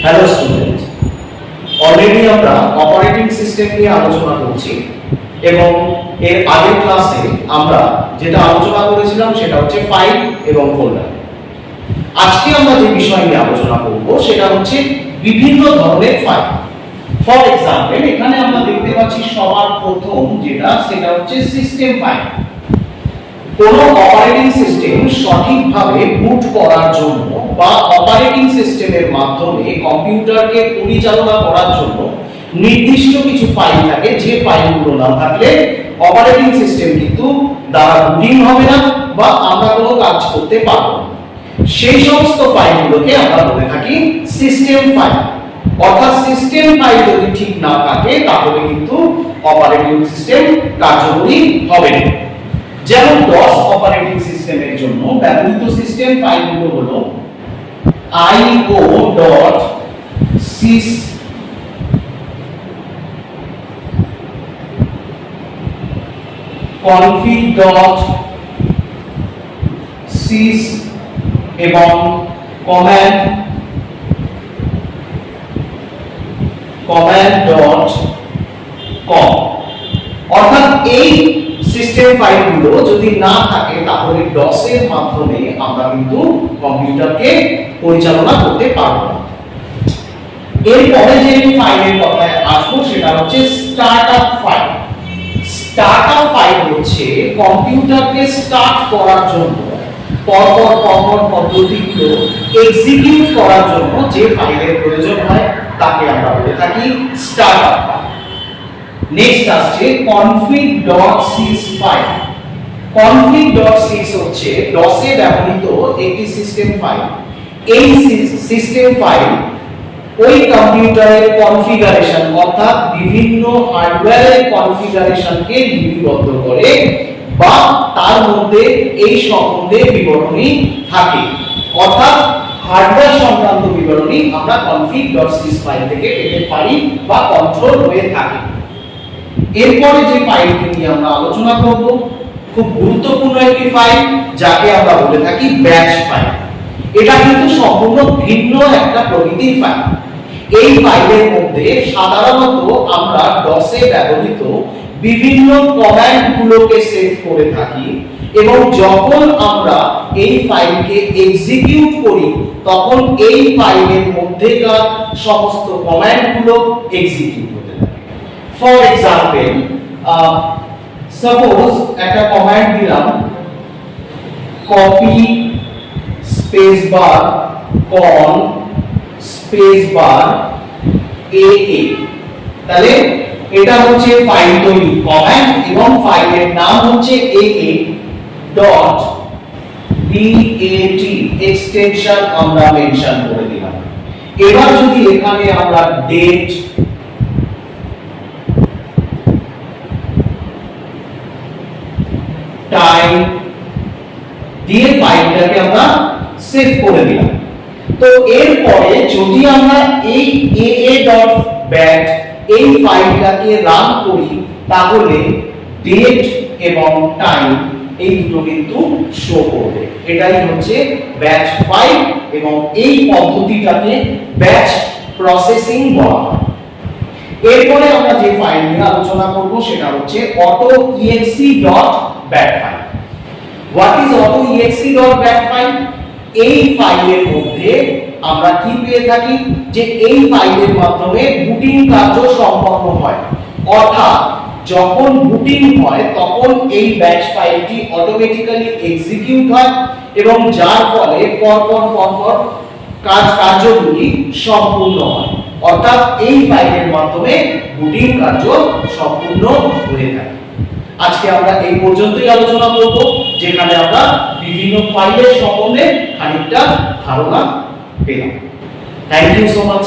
Hello student, already আমরা operating system নিয়ে আলোচনা করছি এবং এর আগের ক্লাসে আমরা যেটা আলোচনা করেছিলাম সেটা হচ্ছে ফাইল এবং ফোল্ডার। আজকে আমরা যে বিষয় নিয়ে আলোচনা করব সেটা হচ্ছে বিভিন্ন ধরনের ফাইল। ফর এক্সাম্পল, এখানে আমরা দেখতে পাচ্ছি সবার প্রথম যেটা সেটা হচ্ছে সিস্টেম ফাইল। কোন অপারেটিং সিস্টেম সঠিকভাবে বুট করার জন্য বা অপারেটিং সিস্টেমের মাধ্যমে কম্পিউটারকে পরিচালনা করার জন্য নির্দিষ্ট কিছু ফাইল থাকে, যে ফাইলগুলো না থাকলে অপারেটিং সিস্টেম কিন্তু দ্বারা বুটিং হবে না বা আমরা কোনো কাজ করতে পারবো না। সেই সমস্ত ফাইলগুলোকে আমরা বলে থাকি সিস্টেম ফাইল। অর্থাৎ সিস্টেম ফাইল যদি ঠিক না থাকে তাহলে কিন্তু অপারেটিং সিস্টেম কার্যকরী হবে না। যেমন DOS অপারেটিং সিস্টেমের জন্য ব্যবহৃত সিস্টেম ফাইলগুলো হলো io.sys config.sys এবং command.com। অর্থাৎ এই সিস্টেম ফাইলগুলো যদি না থাকে তাহলে DOS এর মাধ্যমে আমরা কিন্তু কম্পিউটারকে পরিচালনা করতে পারবো না। এরপরে যে ফাইলের কথায় আসবো সেটা হচ্ছে স্টার্টআপ ফাইল। স্টার্টআপ ফাইল হচ্ছে কম্পিউটারকে স্টার্ট করার জন্য পরপর পদ্ধতিগুলো এক্সিকিউট করার জন্য যে ফাইলের প্রয়োজন হয় তাকে আমরা বলে থাকি স্টার্টআপ ফাইল। নেক্সট আসছে config.sys ফাইল। config.sys হচ্ছে DOS এ ব্যবহৃত একটি সিস্টেম ফাইল। এই সিস্টেম ফাইল ওই কম্পিউটারের কনফিগারেশন অর্থাৎ বিভিন্ন হার্ডওয়্যারের কনফিগারেশনকে লিপিবদ্ধ করে বা তার মধ্যে এই সম্বন্ধে বিবরণী থাকে। অর্থাৎ হার্ডওয়্যার সংক্রান্ত বিবরণী আমরা config.sys ফাইল থেকে পেতে পারি বা কন্ট্রোল হয়ে থাকে। এরপরে যে ফাইলটি নিয়ে আমরা আলোচনা করব খুব গুরুত্বপূর্ণ একটি ফাইল, যাকে আমরা বলে থাকি ব্যাচ ফাইল। এটা কিন্তু সম্পূর্ণ ভিন্ন একটা প্রকৃতির ফাইল। এই ফাইলের মধ্যে সাধারণত আমরা DOS এ ব্যবহৃত বিভিন্ন কমান্ডগুলোকে সেভ করে থাকি এবং যখন আমরা এই ফাইলকে এক্সিকিউট করি তখন এই ফাইলের মধ্যেকার সমস্ত কমান্ডগুলো এক্সিকিউট হতে থাকে। ফর এক্সাম্পল, সাপোজ একটা কমান্ড দিলাম কপি স্পেস বার কন স্পেস বার AA। তাহলে এটা হচ্ছে ফাইল তৈরি কমান্ড এবং ফাইলের নাম হচ্ছে AA.bat এক্সটেনশন আমরা মেনশন করে দিলাম। এবার যদি এখানে আমরা ডেট টাইম দিয়ে ফাইলটাকে আমরা সেভ করে দিলাম। তো এরপরে যদি আমরা এই aa.bat এই ফাইলটাকে রান করি তাহলে ডেট এবং টাইম এই দুটো কিন্তু শো করবে। এটাই হচ্ছে ব্যাচ ফাইল এবং এই পদ্ধতিটাকে ব্যাচ প্রসেসিং বলা হয়। এরপরে আমরা যে ফাইল নিয়ে আলোচনা করব সেটা হচ্ছে autoexe.bat file. What is autoexe.bat file? এই ফাইলের মধ্যে আমরা কি পেয়ে থাকি যে এই ফাইলের মাধ্যমে বুটিং কার্য সম্পন্ন হয়। অর্থাৎ যখন বুটিং হয় তখন এই ব্যাচ ফাইলটি অটোমেটিক্যালি এক্সিকিউট হয় এবং যার ফলে পরপর কার্যগুলি সম্পূর্ণ হয়। অর্থাৎ এই ফাইলের মাধ্যমে বুটিং কার্য সম্পূর্ণ হয়ে থাকে। আজকে আমরা এই পর্যন্তই আলোচনা করব, যেখানে আমরা বিভিন্ন ফাইলের সম্বন্ধে খানিকটা ধারণা পেলাম। Thank you so much.